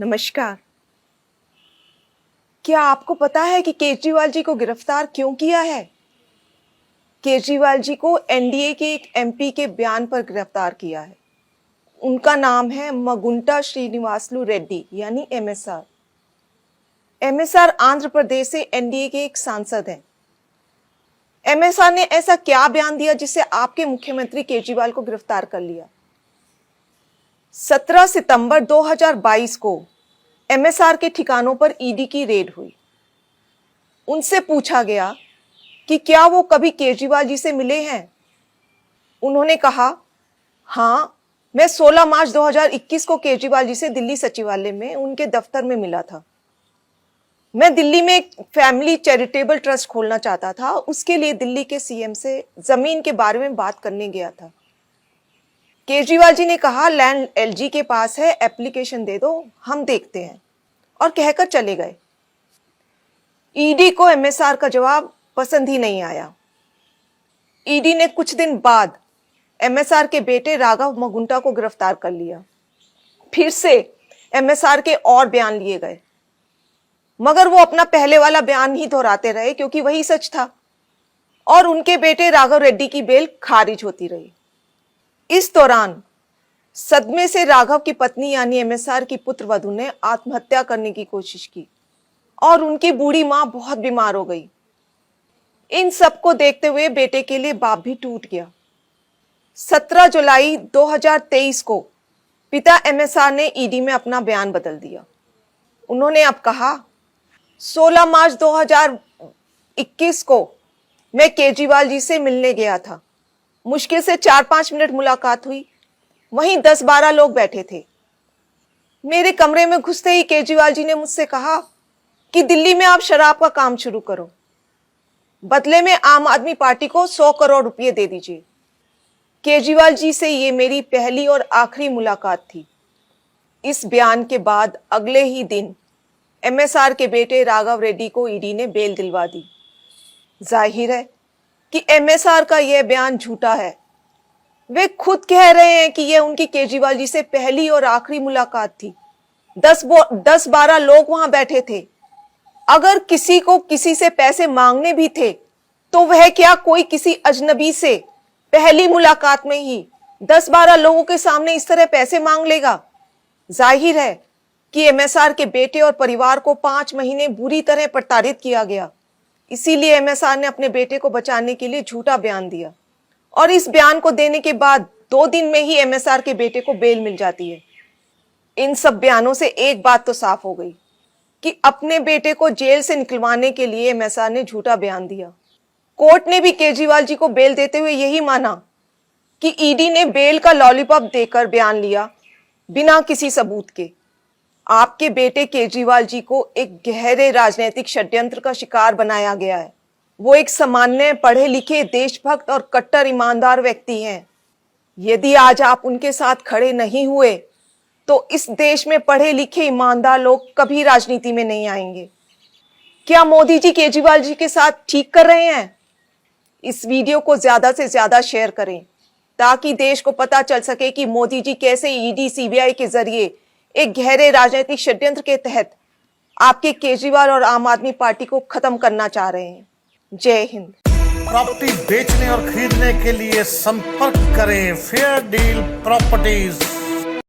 नमस्कार। क्या आपको पता है कि केजरीवाल जी को गिरफ्तार क्यों किया है? केजरीवाल जी को एनडीए के एक एमपी के बयान पर गिरफ्तार किया है। उनका नाम है मगुंटा श्रीनिवासलू रेड्डी यानी एमएसआर। एमएसआर आंध्र प्रदेश से एनडीए के एक सांसद हैं। एमएसआर ने ऐसा क्या बयान दिया जिससे आपके मुख्यमंत्री केजरीवाल को गिरफ्तार कर लिया? 17 सितंबर 2022 को एमएसआर के ठिकानों पर ईडी की रेड हुई। उनसे पूछा गया कि क्या वो कभी केजरीवाल जी से मिले हैं। उन्होंने कहा, हाँ, मैं 16 मार्च 2021 को केजरीवाल जी से दिल्ली सचिवालय में उनके दफ्तर में मिला था। मैं दिल्ली में एक फैमिली चैरिटेबल ट्रस्ट खोलना चाहता था। उसके लिए दिल्ली के सीएम से जमीन के बारे में बात करने गया था। केजरीवाल जी ने कहा, लैंड एलजी के पास है, एप्लीकेशन दे दो, हम देखते हैं, और कहकर चले गए। ईडी को एमएसआर का जवाब पसंद ही नहीं आया। ईडी ने कुछ दिन बाद एमएसआर के बेटे राघव मगुंटा को गिरफ्तार कर लिया। फिर से एमएसआर के और बयान लिए गए, मगर वो अपना पहले वाला बयान ही दोहराते रहे क्योंकि वही सच था, और उनके बेटे राघव रेड्डी की बेल खारिज होती रही। इस दौरान सदमे से राघव की पत्नी यानी एमएसआर की पुत्रवधू ने आत्महत्या करने की कोशिश की और उनकी बूढ़ी मां बहुत बीमार हो गई। इन सबको देखते हुए बेटे के लिए बाप भी टूट गया। 17 जुलाई 2023 को पिता एमएसआर ने ईडी में अपना बयान बदल दिया। उन्होंने अब कहा, 16 मार्च 2021 को मैं केजरीवाल जी से मिलने गया था। मुश्किल से 4-5 मिनट मुलाकात हुई। वहीं 10-12 लोग बैठे थे। मेरे कमरे में घुसते ही केजरीवाल जी ने मुझसे कहा कि दिल्ली में आप शराब का काम शुरू करो, बदले में आम आदमी पार्टी को 100 करोड़ रुपए दे दीजिए। केजरीवाल जी से ये मेरी पहली और आखिरी मुलाकात थी। इस बयान के बाद अगले ही दिन एमएसआर के बेटे राघव रेड्डी को ईडी ने बेल दिलवा दी। जाहिर है कि एमएसआर का यह बयान झूठा है। वे खुद कह रहे हैं कि यह उनकी केजरीवाल जी से पहली और आखिरी मुलाकात थी। 10-12 लोग वहां बैठे थे। अगर किसी को किसी से पैसे मांगने भी थे तो वह क्या कोई किसी अजनबी से पहली मुलाकात में ही 10-12 लोगों के सामने इस तरह पैसे मांग लेगा? जाहिर है कि एमएसआर के बेटे और परिवार को 5 महीने बुरी तरह प्रताड़ित किया गया। इसीलिए एमएसआर ने अपने बेटे को बचाने के लिए झूठा बयान दिया, और इस बयान को देने के बाद 2 दिन में ही एमएसआर के बेटे को बेल मिल जाती है। इन सब बयानों से एक बात तो साफ हो गई कि अपने बेटे को जेल से निकलवाने के लिए एमएसआर ने झूठा बयान दिया। कोर्ट ने भी केजरीवाल जी को बेल देते हुए यही माना कि ईडी ने बेल का लॉलीपॉप देकर बयान लिया बिना किसी सबूत के। आपके बेटे केजरीवाल जी को एक गहरे राजनीतिक षड्यंत्र का शिकार बनाया गया है। वो एक सामान्य पढ़े लिखे देशभक्त और कट्टर ईमानदार व्यक्ति हैं। यदि आज आप उनके साथ खड़े नहीं हुए तो इस देश में पढ़े लिखे ईमानदार लोग कभी राजनीति में नहीं आएंगे। क्या मोदी जी केजरीवाल जी के साथ ठीक कर रहे हैं? इस वीडियो को ज्यादा से ज्यादा शेयर करें ताकि देश को पता चल सके कि मोदी जी कैसे ईडी सीबीआई के जरिए एक गहरे राजनीतिक षड्यंत्र के तहत आपके केजरीवाल और आम आदमी पार्टी को खत्म करना चाह रहे हैं। जय हिंद। प्रॉपर्टी बेचने और खरीदने के लिए संपर्क करें फेयर डील प्रॉपर्टीज।